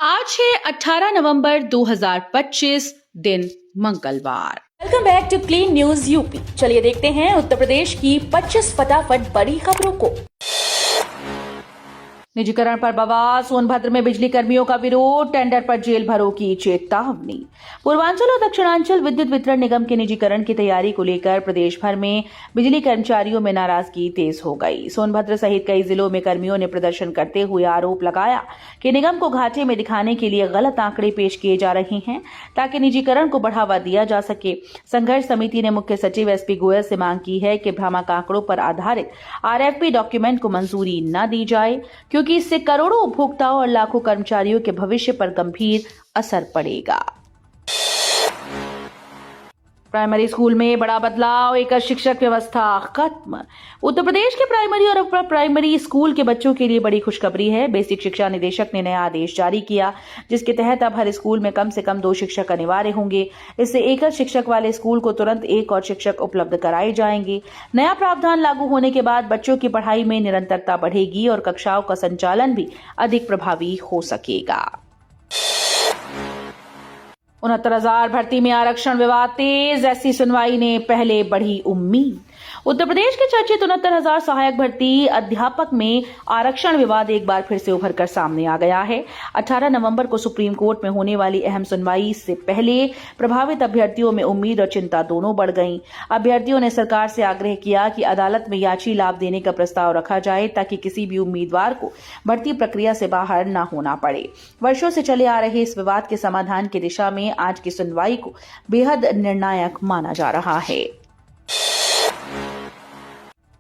आज है 18 नवंबर 2025 दिन मंगलवार। Welcome back to clean news UP. चलिए देखते हैं उत्तर प्रदेश की 25 फटाफट बड़ी खबरों को। निजीकरण पर बवाल, सोनभद्र में बिजली कर्मियों का विरोध, टेंडर पर जेल भरो की चेतावनी। पूर्वांचल और दक्षिणांचल विद्युत वितरण निगम के निजीकरण की तैयारी को लेकर प्रदेश भर में बिजली कर्मचारियों में नाराजगी तेज हो गई। सोनभद्र सहित कई जिलों में कर्मियों ने प्रदर्शन करते हुए आरोप लगाया कि निगम को घाटे में दिखाने के लिए गलत आंकड़े पेश किए जा रहे हैं ताकि निजीकरण को बढ़ावा दिया जा सके। संघर्ष समिति ने मुख्य सचिव एसपी गोयल से मांग की है कि भ्रामक आंकड़ों पर आधारित आरएफपी डॉक्यूमेंट को मंजूरी न दी जाए, क्योंकि इससे करोड़ों उपभोक्ताओं और लाखों कर्मचारियों के भविष्य पर गंभीर असर पड़ेगा। प्राइमरी स्कूल में बड़ा बदलाव, एक शिक्षक व्यवस्था खत्म। उत्तर प्रदेश के प्राइमरी और अपर प्राइमरी स्कूल के बच्चों के लिए बड़ी खुशखबरी है। बेसिक शिक्षा निदेशक ने नया आदेश जारी किया, जिसके तहत अब हर स्कूल में कम से कम 2 शिक्षक अनिवार्य होंगे। इससे एक शिक्षक वाले स्कूल को तुरंत एक और शिक्षक उपलब्ध कराए जाएंगे। नया प्रावधान लागू होने के बाद बच्चों की पढ़ाई में निरंतरता बढ़ेगी और कक्षाओं का संचालन भी अधिक प्रभावी हो सकेगा। 69,000 भर्ती में आरक्षण विवाद तेज, ऐसी सुनवाई ने पहले बढ़ी उम्मीद। उत्तर प्रदेश के चर्चित 69,000 सहायक भर्ती अध्यापक में आरक्षण विवाद एक बार फिर से उभर कर सामने आ गया है। 18 नवंबर को सुप्रीम कोर्ट में होने वाली अहम सुनवाई से पहले प्रभावित अभ्यर्थियों में उम्मीद और चिंता दोनों बढ़ गई। अभ्यर्थियों ने सरकार से आग्रह किया कि अदालत में याची लाभ देने का प्रस्ताव रखा जाए ताकि किसी भी उम्मीदवार को भर्ती प्रक्रिया से बाहर न होना पड़े। वर्षों से चले आ रहे इस विवाद के समाधान की दिशा में आज की सुनवाई को बेहद निर्णायक माना जा रहा है।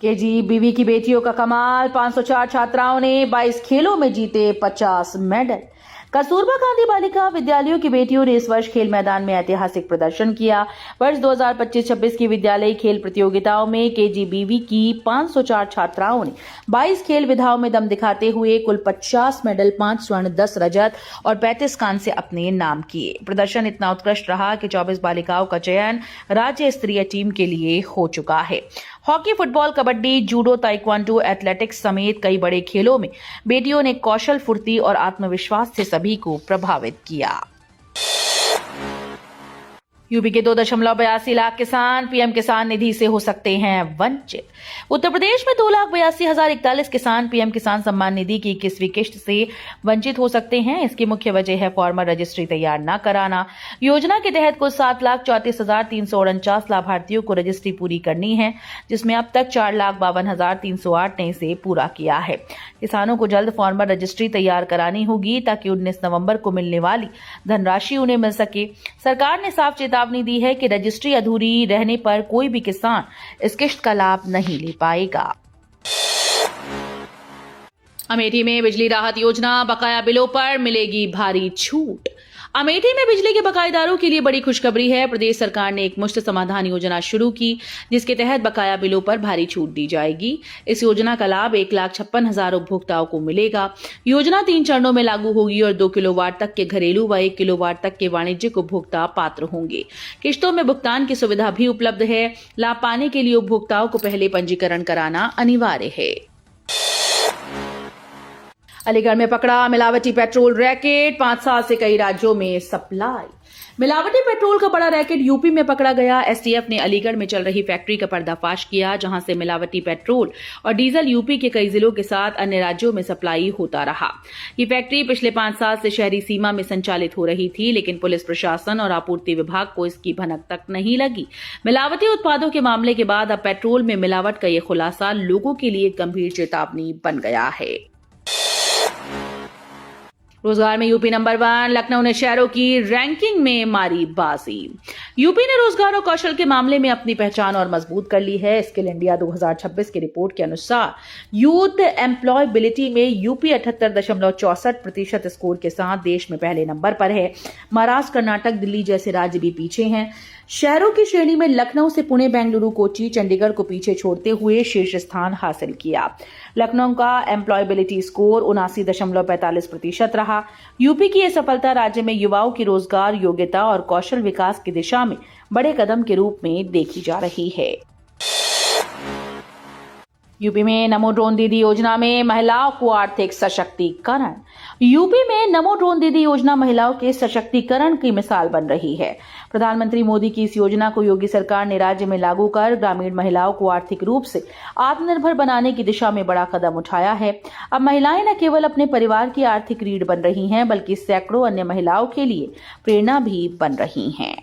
केजीबीवी की बेटियों का कमाल, 504 छात्राओं ने 22 खेलों में जीते 50 मेडल। कस्तूरबा गांधी बालिका विद्यालयों की बेटियों ने इस वर्ष खेल मैदान में ऐतिहासिक प्रदर्शन किया। वर्ष 2025-26 की विद्यालयी खेल प्रतियोगिताओं में केजीबीवी की 504 छात्राओं ने 22 खेल विधाओं में दम दिखाते हुए कुल 50 मेडल, 5 स्वर्ण, 10 रजत और 35 कांस्य अपने नाम किए। प्रदर्शन इतना उत्कृष्ट रहा कि 24 बालिकाओं का चयन राज्य स्तरीय टीम के लिए हो चुका है। Hockey, football, kabaddi, judo, taekwondo, athletics समेत कई बड़े खेलों में बेटियों ने कौशल, फुर्ती और आत्मविश्वास से सभी को प्रभावित किया। यूपी के 2.82 लाख किसान पीएम किसान निधि से हो सकते हैं वंचित। उत्तर प्रदेश में 2,82,041 किसान पीएम किसान सम्मान निधि की 21वीं किश्त से वंचित हो सकते हैं। इसकी मुख्य वजह है फॉर्मर रजिस्ट्री तैयार न कराना। योजना के तहत कुल 7,34,349 लाभार्थियों को रजिस्ट्री पूरी करनी है, जिसमें अब तक 4,52,308 ने इसे पूरा किया है। किसानों को जल्द फॉर्मर रजिस्ट्री तैयार करानी होगी ताकि 19 नवंबर को मिलने वाली धनराशि उन्हें मिल सके। सरकार ने साफ चेतावनी दी है कि रजिस्ट्री अधूरी रहने पर कोई भी किसान इस किश्त का लाभ नहीं ले पाएगा। अमेठी में बिजली राहत योजना, बकाया बिलों पर मिलेगी भारी छूट। अमेठी में बिजली के बकायेदारों के लिए बड़ी खुशखबरी है। प्रदेश सरकार ने एक मुश्त समाधान योजना शुरू की, जिसके तहत बकाया बिलों पर भारी छूट दी जाएगी। इस योजना का लाभ 1,56,000 उपभोक्ताओं को मिलेगा। योजना 3 चरणों में लागू होगी और 2 किलोवाट तक के घरेलू व 1 किलोवाट तक के वाणिज्यिक उपभोक्ता पात्र होंगे। किश्तों में भुगतान की सुविधा भी उपलब्ध है। लाभ पाने के लिए उपभोक्ताओं को पहले पंजीकरण कराना अनिवार्य है। अलीगढ़ में पकड़ा मिलावटी पेट्रोल रैकेट, 5 साल से कई राज्यों में सप्लाई। मिलावटी पेट्रोल का बड़ा रैकेट यूपी में पकड़ा गया। एसटीएफ ने अलीगढ़ में चल रही फैक्ट्री का पर्दाफाश किया, जहां से मिलावटी पेट्रोल और डीजल यूपी के कई जिलों के साथ अन्य राज्यों में सप्लाई होता रहा। ये फैक्ट्री पिछले 5 साल से शहरी सीमा में संचालित हो रही थी, लेकिन पुलिस प्रशासन और आपूर्ति विभाग को इसकी भनक तक नहीं लगी। मिलावटी उत्पादों के मामले के बाद अब पेट्रोल में मिलावट का ये खुलासा लोगों के लिए गंभीर चेतावनी बन गया है। रोजगार में यूपी नंबर 1, लखनऊ ने शहरों की रैंकिंग में मारी बाजी। यूपी ने रोजगार और कौशल के मामले में अपनी पहचान और मजबूत कर ली है। स्किल इंडिया 2026 की रिपोर्ट के अनुसार यूथ एम्प्लॉयबिलिटी में यूपी 78.64% स्कोर के साथ देश में पहले नंबर पर है। महाराष्ट्र, कर्नाटक, दिल्ली जैसे राज्य भी पीछे हैं। शहरों की श्रेणी में लखनऊ से पुणे, बेंगलुरु, कोची, चंडीगढ़ को पीछे छोड़ते हुए शीर्ष स्थान हासिल किया। लखनऊ का एम्प्लॉयबिलिटी स्कोर 79.45% रहा। यूपी की यह सफलता राज्य में युवाओं की रोजगार, योग्यता और कौशल विकास की दिशा में बड़े कदम के रूप में देखी जा रही है। यूपी में नमो ड्रोन दीदी योजना में महिलाओं को आर्थिक सशक्तिकरण। यूपी में नमो ड्रोन दीदी योजना महिलाओं के सशक्तिकरण की मिसाल बन रही है। प्रधानमंत्री मोदी की इस योजना को योगी सरकार ने राज्य में लागू कर ग्रामीण महिलाओं को आर्थिक रूप से आत्मनिर्भर बनाने की दिशा में बड़ा कदम उठाया है। अब महिलाएं न केवल अपने परिवार की आर्थिक रीढ़ बन रही हैं, बल्कि सैकड़ों अन्य महिलाओं के लिए प्रेरणा भी बन रही हैं।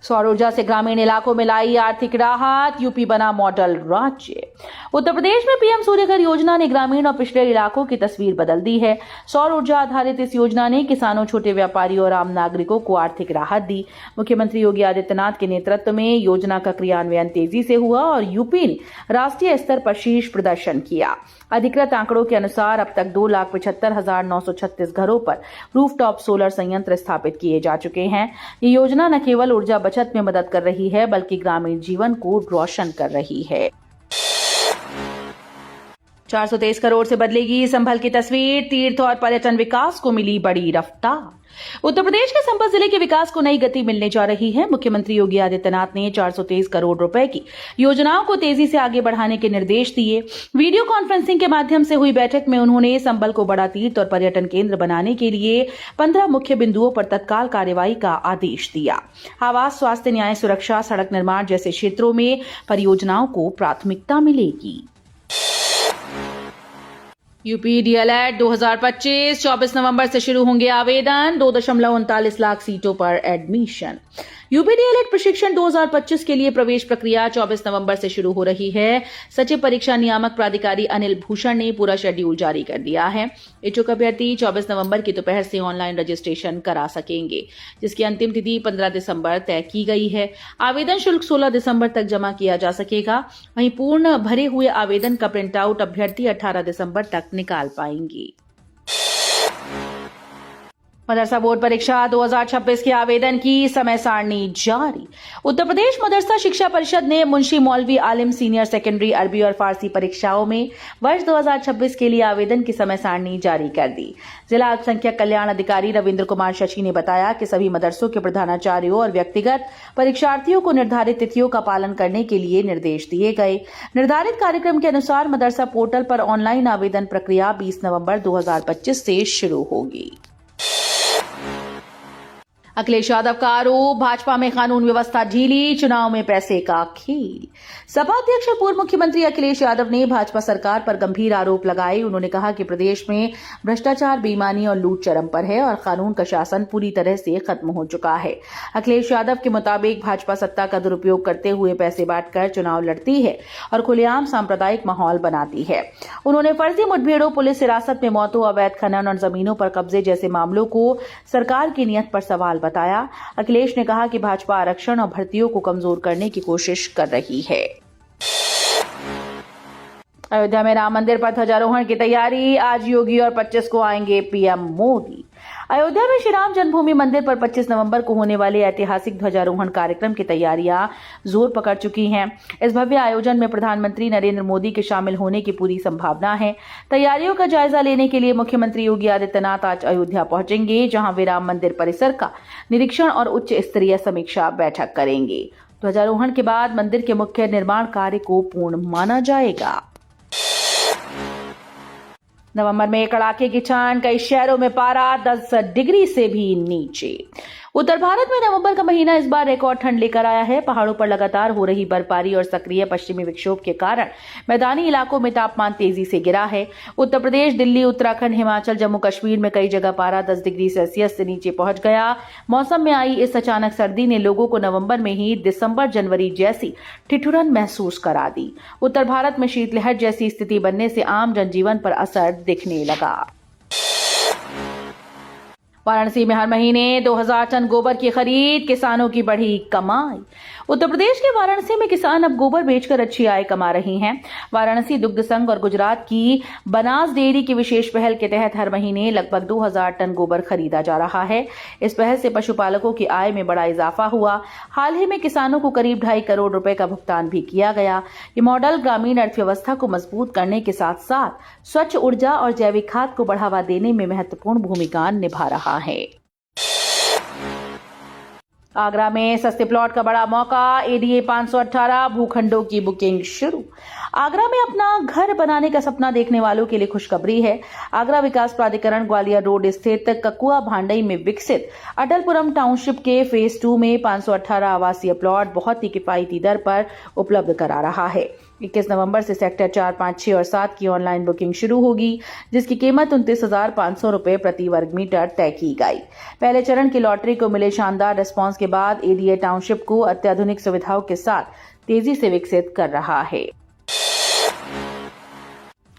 सौर ऊर्जा से ग्रामीण इलाकों में लाई आर्थिक राहत, यूपी बना मॉडल राज्य। उत्तर प्रदेश में पीएम सूर्यघर योजना ने ग्रामीण और पिछड़े इलाकों की तस्वीर बदल दी है। सौर ऊर्जा आधारित इस योजना ने किसानों, छोटे व्यापारियों और आम नागरिकों को आर्थिक राहत दी। मुख्यमंत्री योगी आदित्यनाथ के नेतृत्व में योजना का क्रियान्वयन तेजी से हुआ और यूपी ने राष्ट्रीय स्तर पर शीर्ष प्रदर्शन किया। अधिकृत आंकड़ों के अनुसार अब तक 2,75,936 घरों पर रूफटॉप सोलर संयंत्र स्थापित किए जा चुके हैं। ये योजना न केवल ऊर्जा बचत में मदद कर रही है, बल्कि ग्रामीण जीवन को रोशन कर रही है। 423 करोड़ से बदलेगी संभल की तस्वीर, तीर्थ और पर्यटन विकास को मिली बड़ी रफ्तार। उत्तर प्रदेश के संभल जिले के विकास को नई गति मिलने जा रही है। मुख्यमंत्री योगी आदित्यनाथ ने 423 करोड़ रुपए की योजनाओं को तेजी से आगे बढ़ाने के निर्देश दिए। वीडियो कॉन्फ्रेंसिंग के माध्यम से हुई बैठक में उन्होंने संभल को बड़ा तीर्थ और पर्यटन केंद्र बनाने के लिए 15 मुख्य बिंदुओं पर तत्काल कार्रवाई का आदेश दिया। आवास, स्वास्थ्य, न्याय, सुरक्षा, सड़क निर्माण जैसे क्षेत्रों में परियोजनाओं को प्राथमिकता मिलेगी। यूपी डीएलएड 2025 24 नवंबर से शुरू होंगे आवेदन, 2.39 लाख सीटों पर एडमिशन। यूपी डीएलएड प्रशिक्षण 2025 के लिए प्रवेश प्रक्रिया 24 नवंबर से शुरू हो रही है। सचिव परीक्षा नियामक प्राधिकारी अनिल भूषण ने पूरा शेड्यूल जारी कर दिया है। इच्छुक अभ्यर्थी 24 नवंबर की दोपहर से ऑनलाइन रजिस्ट्रेशन करा सकेंगे, जिसकी अंतिम तिथि 15 दिसंबर तय की गई है। आवेदन शुल्क 16 दिसंबर तक जमा किया जा सकेगा। वहीं पूर्ण भरे हुए आवेदन का प्रिंट आउट अभ्यर्थी 18 दिसंबर तक निकाल पाएंगे। मदरसा बोर्ड परीक्षा 2026 के आवेदन की समय सारणी जारी। उत्तर प्रदेश मदरसा शिक्षा परिषद ने मुंशी मौलवी आलिम सीनियर सेकेंडरी अरबी और फारसी परीक्षाओं में वर्ष 2026 के लिए आवेदन की समय सारणी जारी कर दी। जिला अल्पसंख्यक कल्याण अधिकारी रविंद्र कुमार शशि ने बताया कि सभी मदरसों के प्रधानाचार्यों और व्यक्तिगत परीक्षार्थियों को निर्धारित तिथियों का पालन करने के लिए निर्देश दिए गए। निर्धारित कार्यक्रम के अनुसार मदरसा पोर्टल पर ऑनलाइन आवेदन प्रक्रिया 20 नवंबर 2025 से शुरू होगी। अखिलेश यादव का आरोप, भाजपा में कानून व्यवस्था ढीली, चुनाव में पैसे का खेल। सपा अध्यक्ष और पूर्व मुख्यमंत्री अखिलेश यादव ने भाजपा सरकार पर गंभीर आरोप लगाए। उन्होंने कहा कि प्रदेश में भ्रष्टाचार, बेईमानी और लूट चरम पर है और कानून का शासन पूरी तरह से खत्म हो चुका है। अखिलेश यादव के मुताबिक भाजपा सत्ता का दुरुपयोग करते हुए पैसे बांटकर चुनाव लड़ती है और खुलेआम सांप्रदायिक माहौल बनाती है। उन्होंने फर्जी मुठभेड़ों, पुलिस हिरासत में मौतों, अवैध खनन और जमीनों पर कब्जे जैसे मामलों को सरकार की नीयत पर सवाल बताया। अखिलेश ने कहा कि भाजपा आरक्षण और भर्तियों को कमजोर करने की कोशिश कर रही है। अयोध्या में राम मंदिर पर ध्वजारोहण की तैयारी, आज योगी और 25 को आएंगे पीएम मोदी। अयोध्या में श्री राम जन्मभूमि मंदिर पर 25 नवंबर को होने वाले ऐतिहासिक ध्वजारोहण कार्यक्रम की तैयारियां जोर पकड़ चुकी हैं। इस भव्य आयोजन में प्रधानमंत्री नरेंद्र मोदी के शामिल होने की पूरी संभावना है। तैयारियों का जायजा लेने के लिए मुख्यमंत्री योगी आदित्यनाथ आज अयोध्या पहुंचेंगे, जहां वे राम मंदिर परिसर का निरीक्षण और उच्च स्तरीय समीक्षा बैठक करेंगे। ध्वजारोहण के बाद मंदिर के मुख्य निर्माण कार्य को पूर्ण माना जाएगा। नवंबर में कड़ाके की ठंड, कई शहरों में पारा 10 डिग्री से भी नीचे। उत्तर भारत में नवंबर का महीना इस बार रिकॉर्ड ठंड लेकर आया है। पहाड़ों पर लगातार हो रही बर्फबारी और सक्रिय पश्चिमी विक्षोभ के कारण मैदानी इलाकों में तापमान तेजी से गिरा है। उत्तर प्रदेश, दिल्ली, उत्तराखंड, हिमाचल, जम्मू कश्मीर में कई जगह पारा 10 डिग्री सेल्सियस से नीचे पहुंच गया। मौसम में आई इस अचानक सर्दी ने लोगों को नवंबर में ही दिसंबर जनवरी जैसी ठिठुरन महसूस करा दी। उत्तर भारत में शीतलहर जैसी स्थिति बनने से आम जनजीवन पर असर दिखने लगा। वाराणसी में हर महीने 2000 टन गोबर की खरीद, किसानों की बढ़ी कमाई। उत्तर प्रदेश के वाराणसी में किसान अब गोबर बेचकर अच्छी आय कमा रहे हैं। वाराणसी दुग्ध संघ और गुजरात की बनास डेयरी की विशेष पहल के तहत हर महीने लगभग 2000 टन गोबर खरीदा जा रहा है। इस पहल से पशुपालकों की आय में बड़ा इजाफा हुआ। हाल ही में किसानों को करीब 2.5 करोड़ रुपए का भुगतान भी किया गया। ये मॉडल ग्रामीण अर्थव्यवस्था को मजबूत करने के साथ साथ स्वच्छ ऊर्जा और जैविक खाद को बढ़ावा देने में महत्वपूर्ण भूमिका निभा रहा है। आगरा में सस्ते प्लॉट का बड़ा मौका, एडीए 518 भूखंडों की बुकिंग शुरू। आगरा में अपना घर बनाने का सपना देखने वालों के लिए खुशखबरी है। आगरा विकास प्राधिकरण ग्वालियर रोड स्थित ककुआ भांडई में विकसित अटलपुरम टाउनशिप के फेज 2 में 518 आवासीय प्लॉट बहुत ही किफायती दर पर उपलब्ध करा रहा है। 21 नवंबर से सेक्टर 4, 5, 6 और 7 की ऑनलाइन बुकिंग शुरू होगी, जिसकी कीमत 29,500 रुपए प्रति वर्ग मीटर तय की गई। पहले चरण की लॉटरी को मिले शानदार रिस्पांस के बाद एडीए टाउनशिप को अत्याधुनिक सुविधाओं के साथ तेजी से विकसित कर रहा है।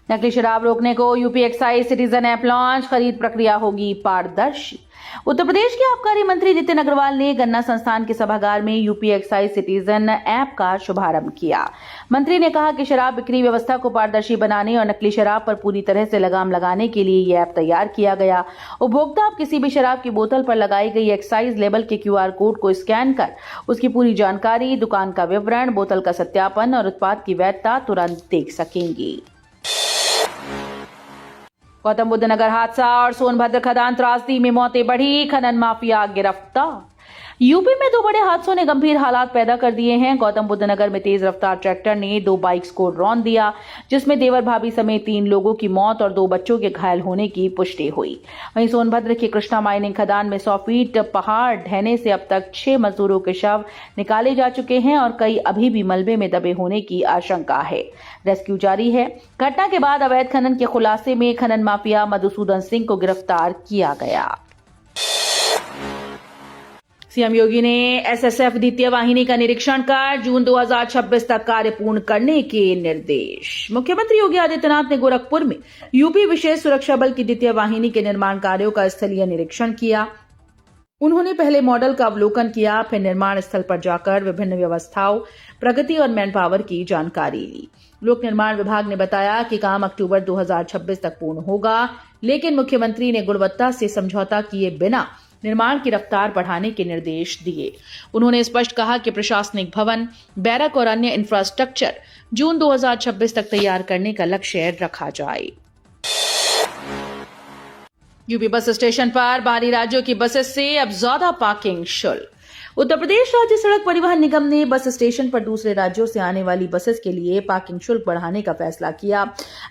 नकली शराब रोकने को UP excise citizen app launch, खरीद प्रक्रिया होगी पारदर्शी। उत्तर प्रदेश के आबकारी मंत्री नितिन अग्रवाल ने गन्ना संस्थान के सभागार में यूपी एक्साइज सिटीजन ऐप का शुभारंभ किया। मंत्री ने कहा कि शराब बिक्री व्यवस्था को पारदर्शी बनाने और नकली शराब पर पूरी तरह से लगाम लगाने के लिए ये ऐप तैयार किया गया। उपभोक्ता अब किसी भी शराब की बोतल पर लगाई गई एक्साइज लेबल के QR कोड को स्कैन कर उसकी पूरी जानकारी, दुकान का विवरण, बोतल का सत्यापन और उत्पाद की वैधता तुरंत देख सकेंगी। गौतम बुद्ध नगर हादसा और सोनभद्र खदान त्रासदी में मौतें बढ़ी, खनन माफिया गिरफ्तार। यूपी में 2 बड़े हादसों ने गंभीर हालात पैदा कर दिए हैं। गौतम बुद्ध नगर में तेज रफ्तार ट्रैक्टर ने 2 बाइक्स को रौंद दिया, जिसमें देवर भाभी समेत 3 लोगों की मौत और 2 बच्चों के घायल होने की पुष्टि हुई। वहीं सोनभद्र के कृष्णा माइनिंग खदान में 100 फीट पहाड़ ढहने से अब तक 6 मजदूरों के शव निकाले जा चुके हैं और कई अभी भी मलबे में दबे होने की आशंका है। रेस्क्यू जारी है। घटना के बाद अवैध खनन के खुलासे में खनन माफिया मधुसूदन सिंह को गिरफ्तार किया गया। सीएम योगी ने एसएसएफ द्वितीय वाहिनी का निरीक्षण कर जून 2026 तक कार्य पूर्ण करने के निर्देश। मुख्यमंत्री योगी आदित्यनाथ ने गोरखपुर में यूपी विशेष सुरक्षा बल की द्वितीय वाहिनी के निर्माण कार्यों का स्थलीय निरीक्षण किया। उन्होंने पहले मॉडल का अवलोकन किया, फिर निर्माण स्थल पर जाकर विभिन्न व्यवस्थाओं, प्रगति और मैन पावर की जानकारी ली। लोक निर्माण विभाग ने बताया कि काम अक्टूबर 2026 तक पूर्ण होगा, लेकिन मुख्यमंत्री ने गुणवत्ता से समझौता किए बिना निर्माण की रफ्तार बढ़ाने के निर्देश दिए। उन्होंने स्पष्ट कहा कि प्रशासनिक भवन, बैरक और अन्य इंफ्रास्ट्रक्चर जून 2026 तक तैयार करने का लक्ष्य रखा जाए। यूपी बस स्टेशन पर बाहरी राज्यों की बसेस से अब ज्यादा पार्किंग शुल्क। उत्तर प्रदेश राज्य सड़क परिवहन निगम ने बस स्टेशन पर दूसरे राज्यों से आने वाली बसेस के लिए पार्किंग शुल्क बढ़ाने का फैसला किया।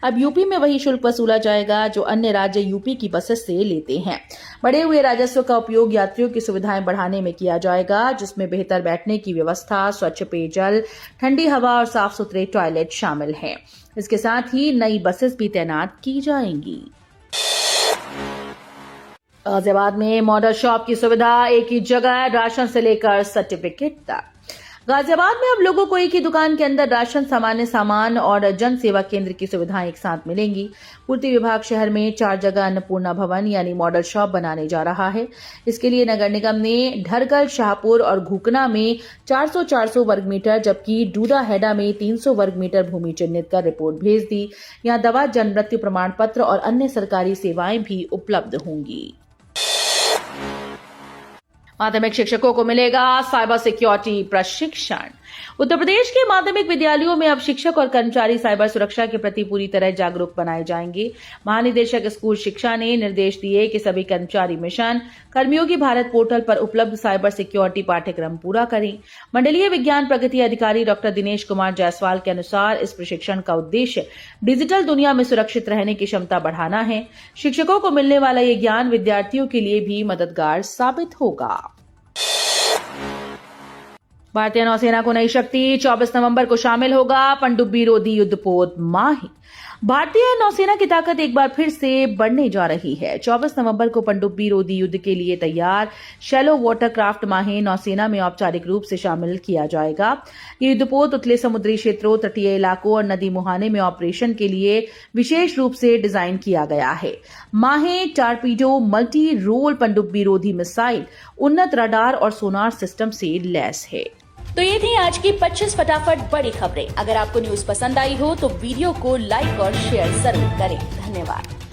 अब यूपी में वही शुल्क वसूला जाएगा जो अन्य राज्य यूपी की बसेस से लेते हैं। बढ़े हुए राजस्व का उपयोग यात्रियों की सुविधाएं बढ़ाने में किया जाएगा, जिसमें बेहतर बैठने की व्यवस्था, स्वच्छ पेयजल, ठंडी हवा और साफ सुथरे टॉयलेट शामिल हैं। इसके साथ ही नई बसेस भी तैनात की जाएंगी। गाजियाबाद में मॉडल शॉप की सुविधा, एक ही जगह राशन से लेकर सर्टिफिकेट तक। गाजियाबाद में अब लोगों को एक ही दुकान के अंदर राशन, सामान्य सामान और जन सेवा केंद्र की सुविधाएं एक साथ मिलेंगी। पूर्ति विभाग शहर में 4 जगह अन्नपूर्णा भवन यानी मॉडल शॉप बनाने जा रहा है। इसके लिए नगर निगम ने ढरगल, शाहपुर और घुकना में 400-400 वर्ग मीटर, जबकि डूडा हेडा में 300 वर्ग मीटर भूमि चिन्हित कर रिपोर्ट भेज दी। यहां दवा, जन्म मृत्यु प्रमाण पत्र और अन्य सरकारी सेवाएं भी उपलब्ध होंगी। माध्यमिक शिक्षकों को मिलेगा साइबर सिक्योरिटी प्रशिक्षण। उत्तर प्रदेश के माध्यमिक विद्यालयों में अब शिक्षक और कर्मचारी साइबर सुरक्षा के प्रति पूरी तरह जागरूक बनाए जाएंगे। महानिदेशक स्कूल शिक्षा ने निर्देश दिए कि सभी कर्मचारी मिशन कर्मयोगी भारत पोर्टल पर उपलब्ध साइबर सिक्योरिटी पाठ्यक्रम पूरा करें। मंडलीय विज्ञान प्रगति अधिकारी डॉक्टर दिनेश कुमार जायसवाल के अनुसार इस प्रशिक्षण का उद्देश्य डिजिटल दुनिया में सुरक्षित रहने की क्षमता बढ़ाना है। शिक्षकों को मिलने वाला ये ज्ञान विद्यार्थियों के लिए भी मददगार साबित होगा। भारतीय नौसेना को नई शक्ति, 24 नवंबर को शामिल होगा पनडुब्बी रोधी युद्धपोत माही। भारतीय नौसेना की ताकत एक बार फिर से बढ़ने जा रही है। 24 नवंबर को पनडुब्बी रोधी युद्ध के लिए तैयार शैलो वाटरक्राफ्ट माही नौसेना में औपचारिक रूप से शामिल किया जाएगा। ये युद्धपोत उतले समुद्री क्षेत्रों, तटीय इलाकों और नदी मुहाने में ऑपरेशन के लिए विशेष रूप से डिजाइन किया गया है। माहे टारपीडो, मल्टी रोल पनडुब्बी रोधी मिसाइल, उन्नत रडार और सोनार सिस्टम से लैस है। तो ये थी आज की 25 फटाफट बड़ी खबरें। अगर आपको न्यूज पसंद आई हो तो वीडियो को लाइक और शेयर जरूर करें। धन्यवाद।